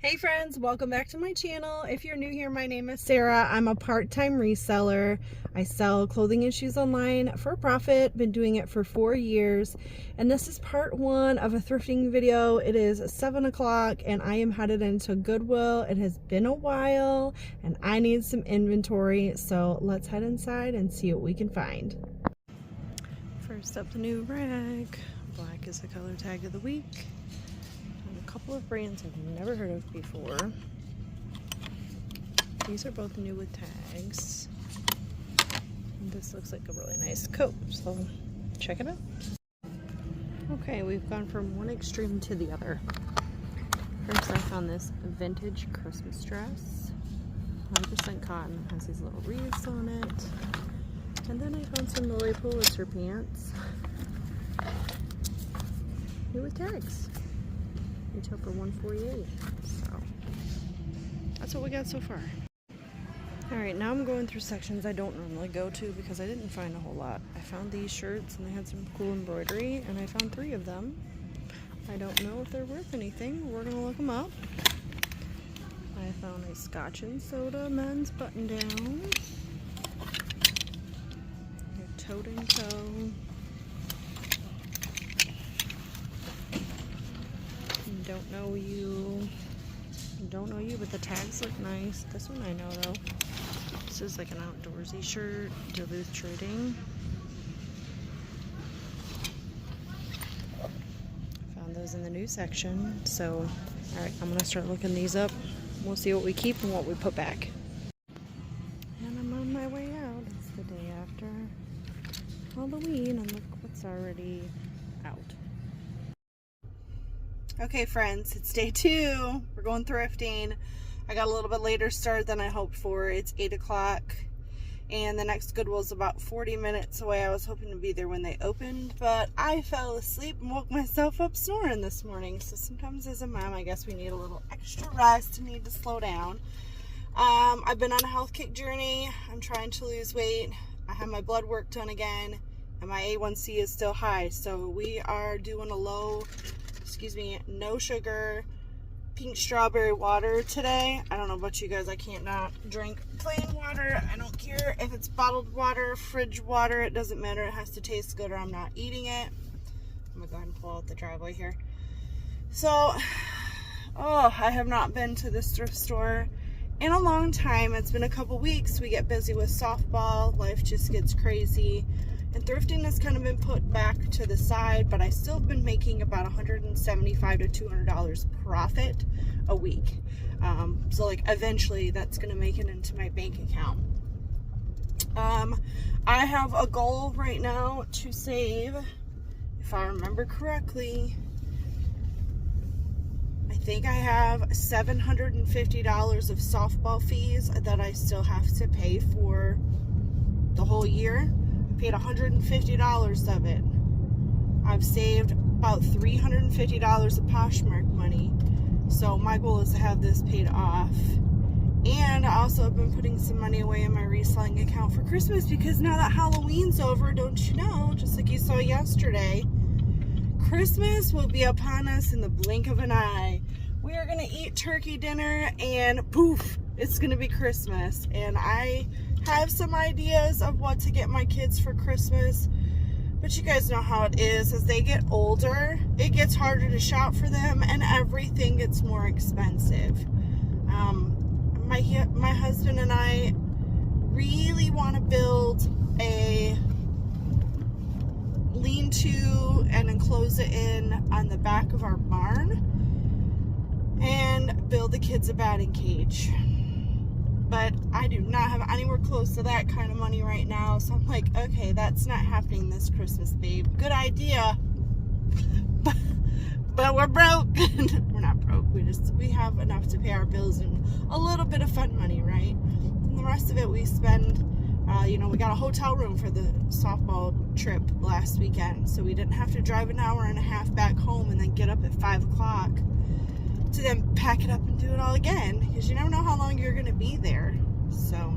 Hey friends, welcome back to my channel. If you're new here, my name is Sarah. I'm a part-time reseller. I sell clothing and shoes online for profit. Been doing it for 4 years. And this is part 1 of a thrifting video. It is 7 o'clock and I am headed into Goodwill. It has been a while and I need some inventory. So let's head inside and see what we can find. First up, the new rag. Black is the color tag of the week. A couple of brands I've never heard of before. These are both new with tags. And this looks like a really nice coat, so check it out. Okay, we've gone from one extreme to the other. First I found this vintage Christmas dress. 100% cotton, has these little wreaths on it. And then I found some Lily Pulitzer pants. New with tags. Retail for $148, so that's what we got so far. Alright, now I'm going through sections I don't normally go to because I didn't find a whole lot. I found these shirts and they had some cool embroidery and I found 3 of them. I don't know if they're worth anything. We're gonna look them up. I found a Scotch and Soda men's button down. A tote and toe. Don't know you, but the tags look nice. This one I know though. This is like an outdoorsy shirt, Duluth Trading. Found those in the new section. So, alright, I'm gonna start looking these up. We'll see what we keep and what we put back. And I'm on my way out. It's the day after Halloween and look what's already out. Okay friends, it's day 2. We're going thrifting. I got a little bit later start than I hoped for. It's 8 o'clock and the next Goodwill's about 40 minutes away. I was hoping to be there when they opened, but I fell asleep and woke myself up snoring this morning. So sometimes as a mom, I guess we need a little extra rest and need to slow down. I've been on a health kick journey. I'm trying to lose weight. I have my blood work done again and my A1C is still high. So we are doing a no sugar pink strawberry water today. I don't know about you guys, I can't not drink plain water. I don't care if it's bottled water, fridge water, it doesn't matter. It has to taste good or I'm not eating it. I'm gonna go ahead and pull out the driveway here. So, I have not been to this thrift store in a long time. It's been a couple weeks. We get busy with softball, life just gets crazy. And thrifting has kind of been put back to the side, but I still have been making about $175 to $200 profit a week. So like eventually that's going to make it into my bank account. I have a goal right now to save, if I remember correctly, I think I have $750 of softball fees that I still have to pay for the whole year. Paid $150 of it. I've saved about $350 of Poshmark money. So my goal is to have this paid off. And I also have been putting some money away in my reselling account for Christmas because now that Halloween's over, don't you know, just like you saw yesterday, Christmas will be upon us in the blink of an eye. We are gonna eat turkey dinner and poof, it's gonna be Christmas. And I have some ideas of what to get my kids for Christmas, but you guys know how it is. As they get older, it gets harder to shop for them and everything gets more expensive. My husband and I really want to build a lean-to and enclose it in on the back of our barn and build the kids a batting cage. But I do not have anywhere close to that kind of money right now. So I'm like, okay, that's not happening this Christmas, babe. Good idea. But we're broke. We're not broke. We have enough to pay our bills and a little bit of fun money, right? And the rest of it we spend, we got a hotel room for the softball trip last weekend. So we didn't have to drive an hour and a half back home and then get up at 5 o'clock. To then pack it up and do it all again, because you never know how long you're going to be there. So,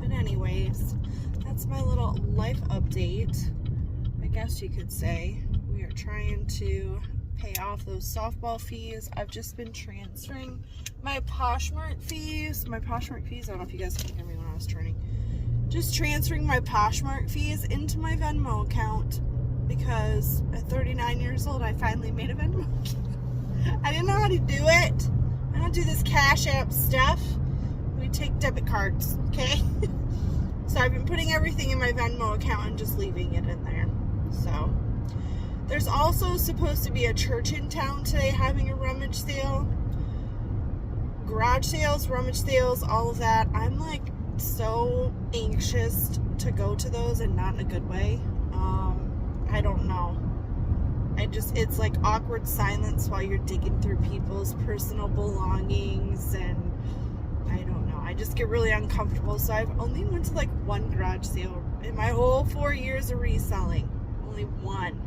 but anyways, that's my little life update, I guess you could say. We are trying to pay off those softball fees. I've just been transferring my Poshmark fees. I don't know if you guys can hear me when I was turning. Just transferring my Poshmark fees into my Venmo account because at 39 years old, I finally made a Venmo account. I didn't know how to do it. I don't do this Cash App stuff. We take debit cards, okay? So I've been putting everything in my Venmo account and just leaving it in there. So there's also supposed to be a church in town today having a rummage sale. Garage sales, rummage sales, all of that. I'm like so anxious to go to those and not in a good way. I don't know. It's like awkward silence while you're digging through people's personal belongings, and I don't know. I just get really uncomfortable. So I've only went to like one garage sale in my whole 4 years of reselling. Only one.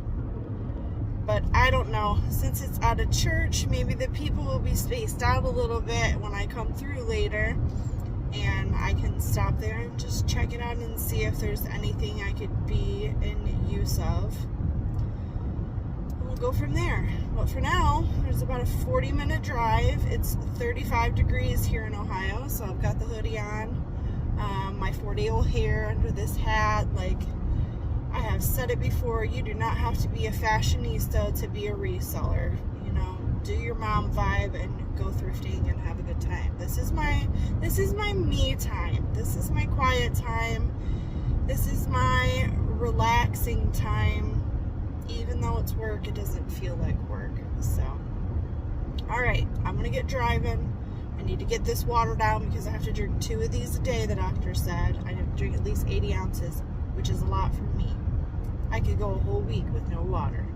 But I don't know. Since it's at a church, maybe the people will be spaced out a little bit when I come through later. And I can stop there and just check it out and see if there's anything I could be in use of. And we'll go from there. But for now, there's about a 40-minute drive. It's 35 degrees here in Ohio, so I've got the hoodie on. My 40-year-old hair under this hat. Like, I have said it before, you do not have to be a fashionista to be a reseller. You know, do your mom vibe and go thrifting and have a good time. This is my me time. This is my quiet time. This is my relaxing time. Even though it's work, it doesn't feel like work. So, alright, I'm gonna get driving. I need to get this water down because I have to drink 2 of these a day, the doctor said. I have to drink at least 80 ounces, which is a lot for me. I could go a whole week with no water.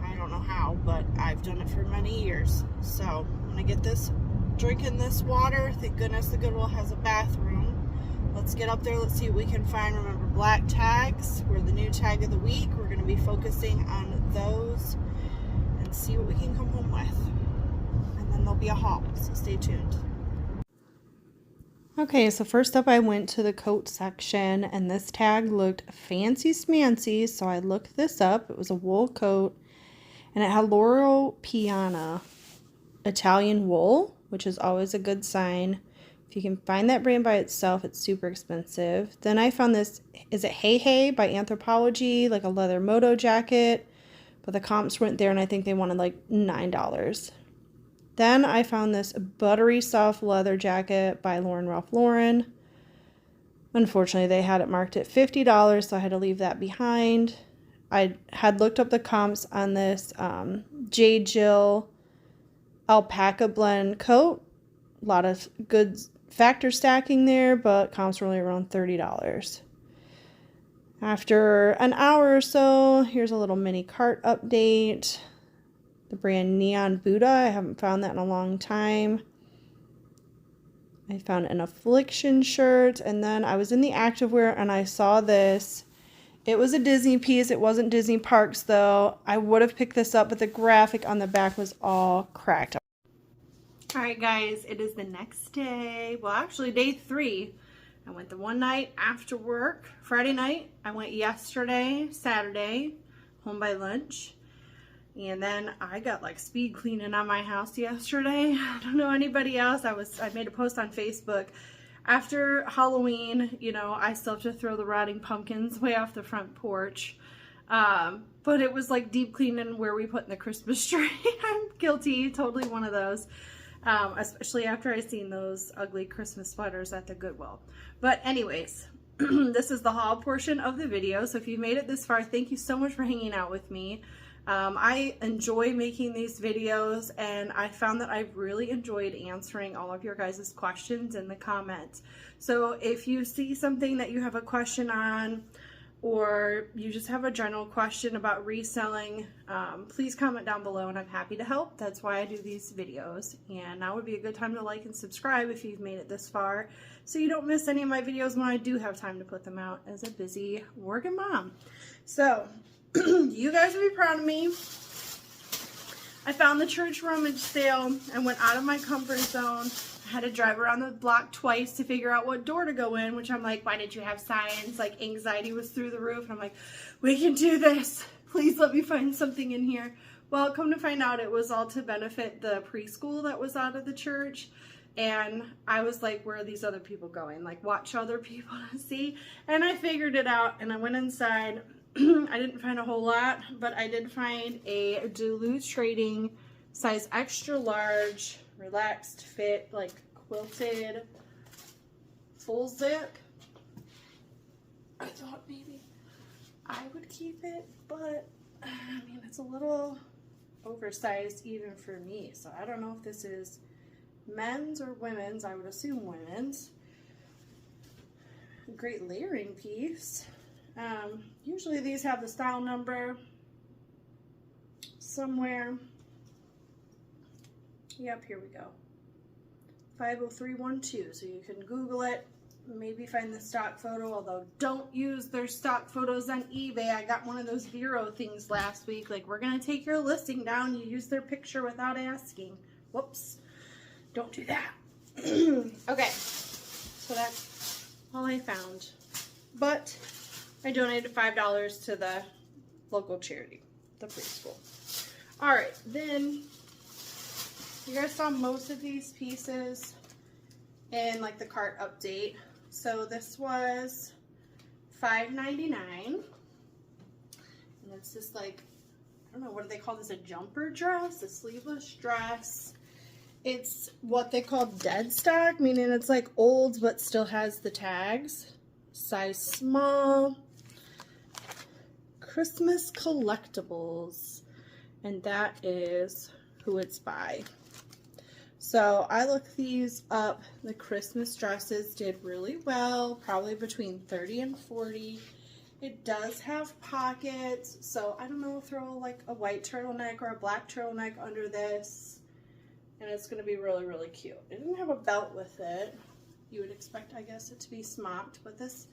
I don't know how, but I've done it for many years. So I'm gonna get this, drinking this water. Thank goodness the Goodwill has a bathroom. Let's get up there. Let's see what we can find. Remember, black tags were the new tag of the week. We're gonna be focusing on those and see what we can come home with. And then there'll be a haul, so stay tuned. Okay, so first up I went to the coat section, and this tag looked fancy smancy, so I looked this up. It was a wool coat, and it had Loro Piana Italian wool, which is always a good sign. If you can find that brand by itself, it's super expensive. Then I found this, is it Hey Hey by Anthropologie, like a leather moto jacket, but the comps weren't there, and I think they wanted like $9. Then I found this buttery soft leather jacket by Lauren Ralph Lauren. Unfortunately, they had it marked at $50, so I had to leave that behind. I had looked up the comps on this J. Jill alpaca blend coat. A lot of good factor stacking there, but comps were only around $30. After an hour or so, here's a little mini cart update. The brand Neon Buddha. I haven't found that in a long time. I found an Affliction shirt, and then I was in the activewear and I saw this. It was a Disney piece. It wasn't Disney Parks though. I would have picked this up, but the graphic on the back was all cracked. Alright guys, it is the next day. Well, actually day 3. I went the one night after work, Friday night. I went yesterday, Saturday, home by lunch. And then I got like speed cleaning on my house yesterday. I don't know anybody else. I made a post on Facebook. After Halloween, you know, I still have to throw the rotting pumpkins way off the front porch. But it was like deep cleaning where we put in the Christmas tree. I'm guilty, totally one of those. Especially after I seen those ugly Christmas sweaters at the Goodwill. But anyways, this is the haul portion of the video. So if you made it this far, thank you so much for hanging out with me. I enjoy making these videos, and I found that I've really enjoyed answering all of your guys' questions in the comments. So if you see something that you have a question on, or you just have a general question about reselling, please comment down below and I'm happy to help. That's why I do these videos. And now would be a good time to like and subscribe if you've made it this far, so you don't miss any of my videos when I do have time to put them out as a busy working mom. So you guys will be proud of me. I found the church rummage sale and went out of my comfort zone. I had to drive around the block twice to figure out what door to go in, which I'm like, why did you have signs? Like, anxiety was through the roof. And I'm like, we can do this. Please let me find something in here. Well, come to find out, it was all to benefit the preschool that was out of the church. And I was like, where are these other people going? Like, watch other people to see. And I figured it out, and I went inside. I didn't find a whole lot, but I did find a Duluth Trading size extra large, relaxed fit, like quilted, full zip. I thought maybe I would keep it, but I mean, it's a little oversized even for me. So I don't know if this is men's or women's. I would assume women's. Great layering piece. Usually these have the style number somewhere. Yep, here we go. 50312. So you can Google it, maybe find the stock photo, although don't use their stock photos on eBay. I got one of those Vero things last week, like, we're gonna take your listing down, you use their picture without asking. Whoops, don't do that. Okay, so that's all I found, but I donated $5 to the local charity, the preschool. All right, then you guys saw most of these pieces in like the cart update. So this was $5.99, and it's just like, I don't know, what do they call this, a jumper dress, a sleeveless dress. It's what they call dead stock, meaning it's like old but still has the tags. Size small. Christmas collectibles, and that is who it's by. So I looked these up. The Christmas dresses did really well, probably between 30 and 40. It does have pockets, so I don't know, throw like a white turtleneck or a black turtleneck under this, and it's going to be really, really cute. It didn't have a belt with it. You would expect, I guess, it to be smocked, but this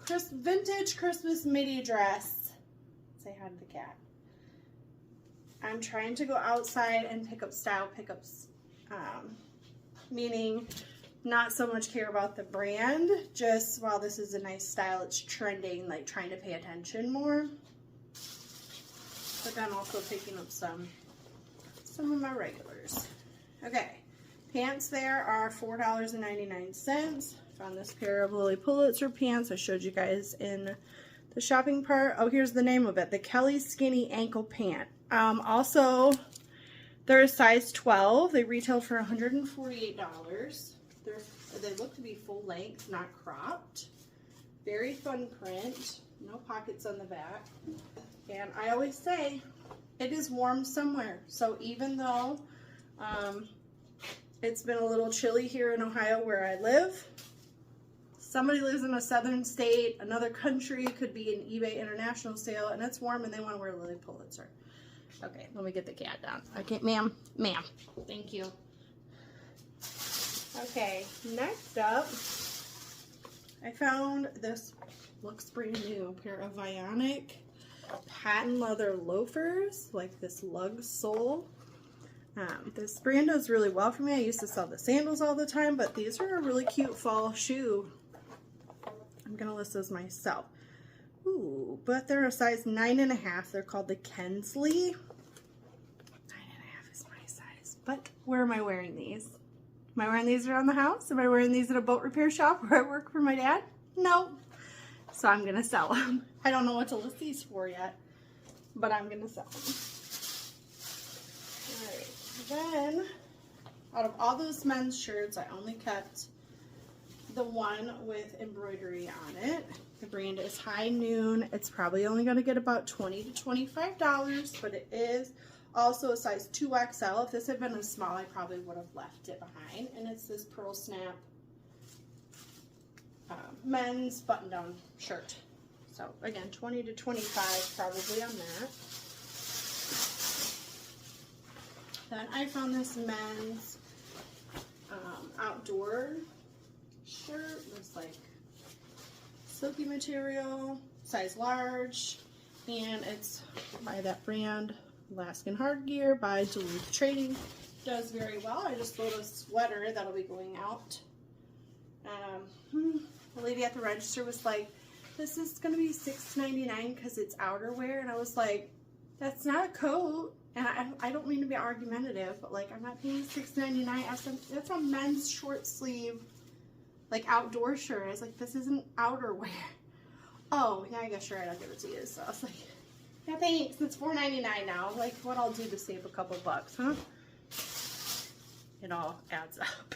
vintage Christmas midi dress. Say hi to the cat. I'm trying to go outside and pick up style pickups, meaning not so much care about the brand, just while this is a nice style, it's trending, like trying to pay attention more. But then also picking up some of my regulars. Okay, pants there are $4.99. Found this pair of Lily Pulitzer pants I showed you guys in the shopping part. Oh, here's the name of it, the Kelly Skinny Ankle Pant. Also, they're a size 12. They retail for $148. They look to be full length, not cropped. Very fun print. No pockets on the back. And I always say, it is warm somewhere. So even though it's been a little chilly here in Ohio where I live, somebody lives in a southern state, another country, could be an eBay international sale, and it's warm and they want to wear Lily Pulitzer. Okay, let me get the cat down. Okay, ma'am, thank you. Okay, next up, I found this, looks brand new, pair of Vionic patent leather loafers, like this lug sole. This brand does really well for me. I used to sell the sandals all the time, but these are a really cute fall shoe. I'm gonna list those myself. Ooh, but they're a size 9.5. They're called the Kensley. 9.5 is my size. But where am I wearing these? Am I wearing these around the house? Am I wearing these at a boat repair shop where I work for my dad? No. So I'm gonna sell them. I don't know what to list these for yet, but I'm gonna sell them. All right. Then, out of all those men's shirts, I only kept the one with embroidery on it. The brand is High Noon. It's probably only going to get about $20 to $25, but it is also a size 2XL. If this had been a small, I probably would have left it behind. And it's this pearl snap men's button-down shirt. So again, $20 to $25 probably on that. Then I found this men's outdoor shirt. Looks like silky material, size large, and it's by that brand, Alaskan Hard Gear by Duluth Trading. Does very well. I just bought a sweater that'll be going out. The lady at the register was like, this is going to be $6.99 because it's outerwear, and I was like, that's not a coat. And I don't mean to be argumentative, but like I'm not paying $6.99. That's a men's short sleeve, like outdoor shirt. I was like, this isn't outerwear. Oh, yeah, I guess you're right. I'll give it to you. So I was like, yeah, thanks. It's $4.99 now. Like, what I'll do to save a couple bucks, huh? It all adds up.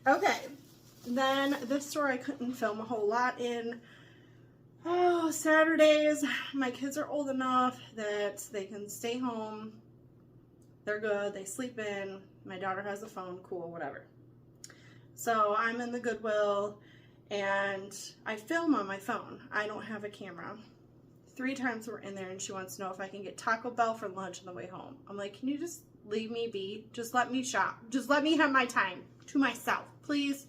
Okay. Then this store I couldn't film a whole lot in. Oh, Saturdays. My kids are old enough that they can stay home. They're good. They sleep in. My daughter has a phone. Cool, whatever. So I'm in the Goodwill and I film on my phone. I don't have a camera. 3 times we're in there and she wants to know if I can get Taco Bell for lunch on the way home. I'm like, can you just leave me be? Just let me shop. Just let me have my time to myself, please.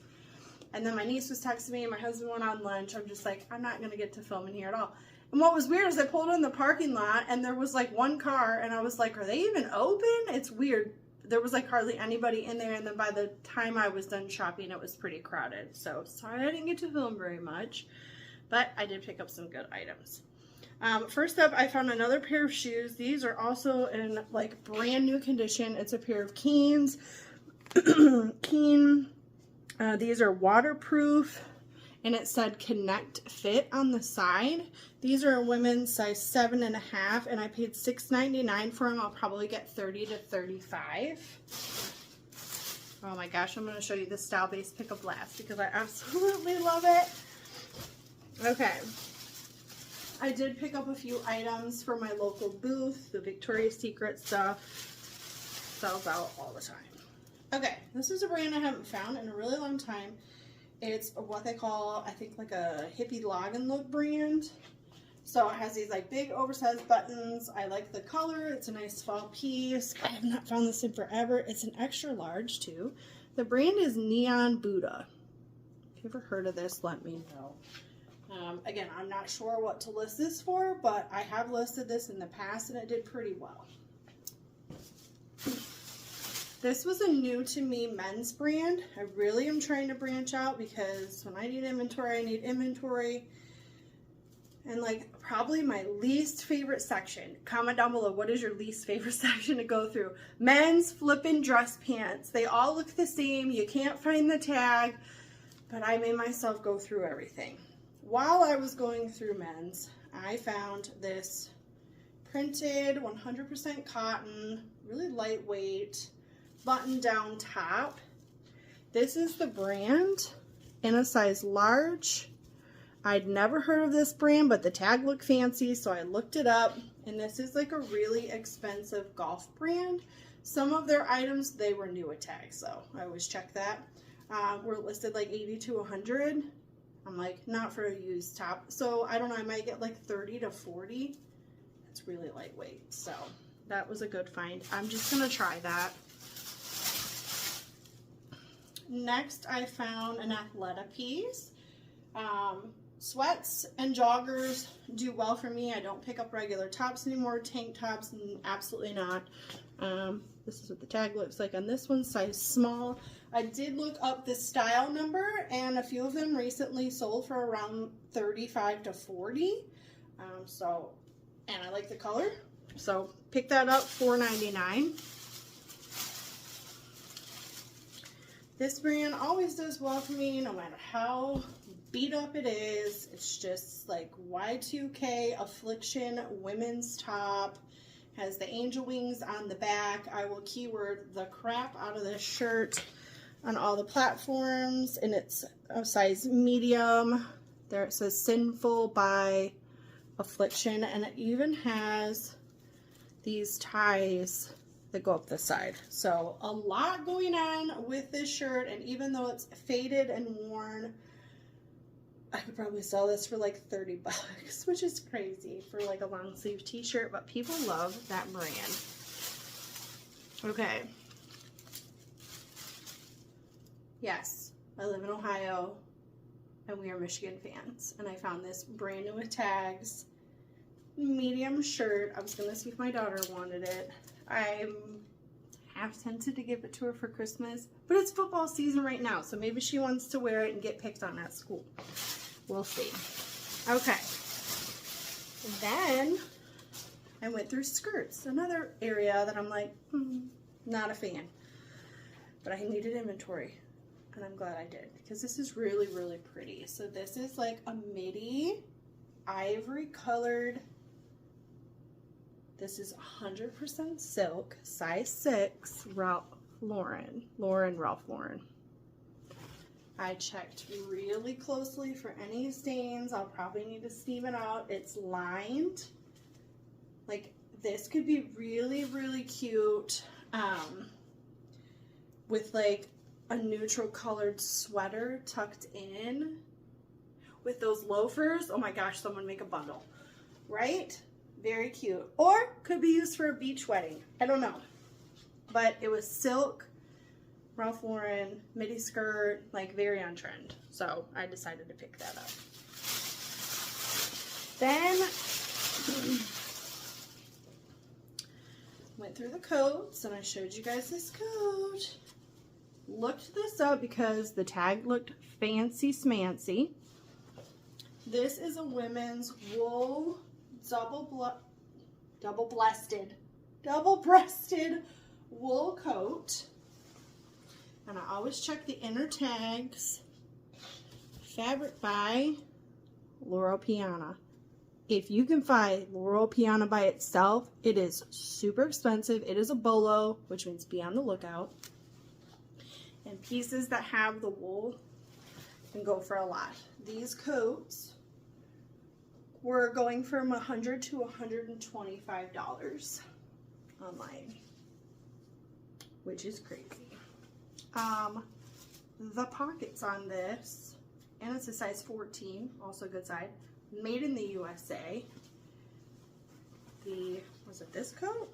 And then my niece was texting me and my husband went on lunch. I'm just like, I'm not going to get to film in here at all. And what was weird is I pulled in the parking lot and there was like one car and I was like, are they even open? It's weird. There was like hardly anybody in there. And then by the time I was done shopping, it was pretty crowded. So sorry I didn't get to film very much, but I did pick up some good items. First up, I found another pair of shoes. These are also in like brand new condition. It's a pair of Keens. These are waterproof and it said Connect Fit on the side. These are a women's size 7.5 and I paid $6.99 for them. I'll probably get 30 to 35. Oh my gosh, I'm going to show you the style base pickup last because I absolutely love it. Okay. I did pick up a few items for my local booth. The Victoria's Secret stuff sells out all the time. Okay, this is a brand I haven't found in a really long time. It's what they call, I think, like a hippie login look brand. So it has these like big oversized buttons. I like the color. It's a nice fall piece. I have not found this in forever. It's an extra large too. The brand is Neon Buddha. If you've ever heard of this, let me know. Again, I'm not sure what to list this for, but I have listed this in the past and it did pretty well. This was a new to me men's brand. I really am trying to branch out because when I need inventory, I need inventory. And like probably my least favorite section, comment down below, what is your least favorite section to go through? Men's flippin' dress pants. They all look the same. You can't find the tag, but I made myself go through everything. While I was going through men's, I found this printed 100% cotton, really lightweight, button-down top. This is the brand in a size large. I'd never heard of this brand, but the tag looked fancy, so I looked it up. And this is like a really expensive golf brand. Some of their items, they were new at tag, so I always check that. Were listed like 80 to 100. I'm like, not for a used top. So I don't know, I might get like 30 to 40. It's really lightweight. So that was a good find. I'm just gonna try that. Next, I found an Athleta piece. Sweats and joggers do well for me. I don't pick up regular tops anymore. Tank tops, absolutely not. This is what the tag looks like on this one, size small. I did look up the style number, and a few of them recently sold for around 35 to 40. And I like the color, so pick that up, $4.99. This brand always does well for me, no matter how beat up it is. It's just like Y2K Affliction women's top. Has the angel wings on the back. I will keyword the crap out of this shirt on all the platforms, and it's a size medium. There it says Sinful by Affliction, and it even has these ties that go up the side. So a lot going on with this shirt, and even though it's faded and worn, I could probably sell this for like 30 bucks, which is crazy for like a long sleeve t-shirt, but people love that brand. Okay. Yes, I live in Ohio and we are Michigan fans, and I found this brand new with tags, medium shirt. I was gonna see if my daughter wanted it. I'm half tempted to give it to her for Christmas, but it's football season right now, so maybe she wants to wear it and get picked on at school. We'll see. Okay. Then I went through skirts, another area that I'm like, not a fan. But I needed inventory, and I'm glad I did, because this is really, really pretty. So this is like a midi ivory colored. This is 100% silk, size 6, Ralph Lauren. I checked really closely for any stains. I'll probably need to steam it out. It's lined. Like, this could be really, really cute with like a neutral colored sweater tucked in with those loafers. Oh my gosh, someone make a bundle, right? Very cute. Or could be used for a beach wedding. I don't know. But it was silk, Ralph Lauren, midi skirt, like very on trend. So I decided to pick that up. Then went through the coats, and I showed you guys this coat. Looked this up because the tag looked fancy smancy. This is a women's wool double-breasted wool coat. And I always check the inner tags. Fabric by Loro Piana. If you can find Loro Piana by itself, it is super expensive. It is a bolo, which means be on the lookout. And pieces that have the wool can go for a lot. These coats were going from $100 to $125 online, which is crazy. The pockets on this, and it's a size 14, also good size, made in the USA. Was it this coat?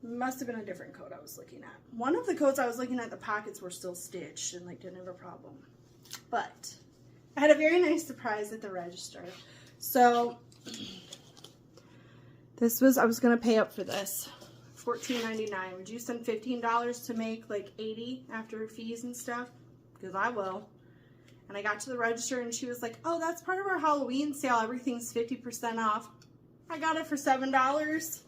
Must have been a different coat I was looking at. One of the coats I was looking at, the pockets were still stitched and like didn't have a problem. But I had a very nice surprise at the register. So this was, I was gonna pay up for this, $14.99. Would you send $15 to make like $80 after fees and stuff? Because I will. And I got to the register and she was like, oh, that's part of our Halloween sale. Everything's 50% off. I got it for $7.50.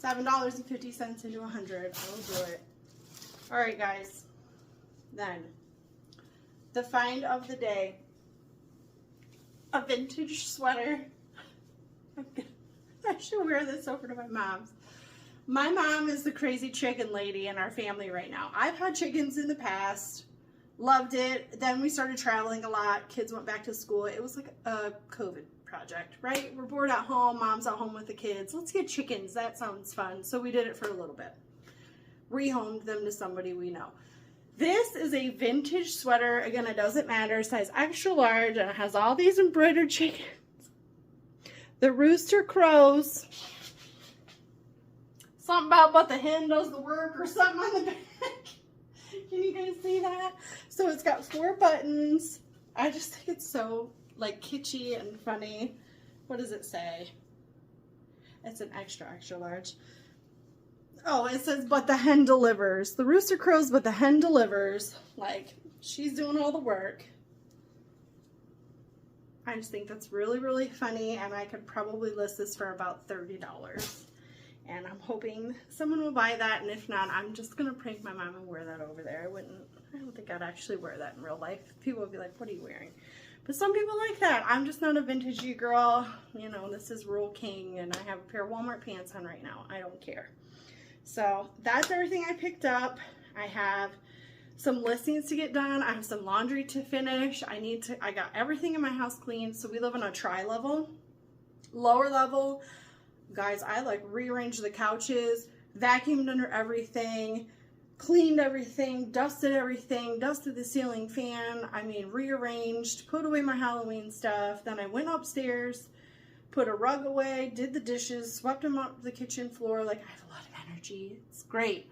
$7.50 into 100. I will do it. All right, guys. Then, the find of the day. A vintage sweater. I should wear this over to my mom's. My mom is the crazy chicken lady in our family right now. I've had chickens in the past. Loved it. Then we started traveling a lot. Kids went back to school. It was like a COVID project, right? We're bored at home. Mom's at home with the kids. Let's get chickens. That sounds fun. So we did it for a little bit. Rehomed them to somebody we know. This is a vintage sweater. Again, it doesn't matter. Size extra large. And it has all these embroidered chickens. The rooster crows. Something about but the hen does the work or something on the back. Can you guys see that? So it's got 4 buttons. I just think it's so like kitschy and funny. What does it say? It's an extra large. Oh, it says, but the hen delivers. The rooster crows, but the hen delivers. Like, she's doing all the work. I just think that's really, really funny, and I could probably list this for about $30. And I'm hoping someone will buy that, and if not, I'm just going to prank my mom and wear that over there. I don't think I'd actually wear that in real life. People would be like, what are you wearing? But some people like that. I'm just not a vintagey girl. You know, this is Rural King, and I have a pair of Walmart pants on right now. I don't care. So that's everything I picked up. I have some listings to get done. I have some laundry to finish. I got everything in my house cleaned. So we live on a tri-level. Lower level, guys, I like rearranged the couches, vacuumed under everything, cleaned everything, dusted the ceiling fan. I mean, rearranged, put away my Halloween stuff. Then I went upstairs, put a rug away, did the dishes, swept them up the kitchen floor. Like, I have a lot of energy. It's great.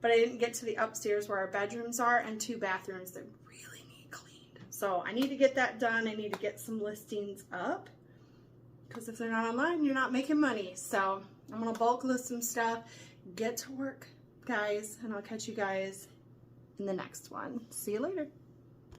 But I didn't get to the upstairs where our bedrooms are and 2 bathrooms that really need cleaned. So I need to get that done. I need to get some listings up, because if they're not online, you're not making money. So I'm going to bulk list some stuff, get to work, guys, and I'll catch you guys in the next one. See you later.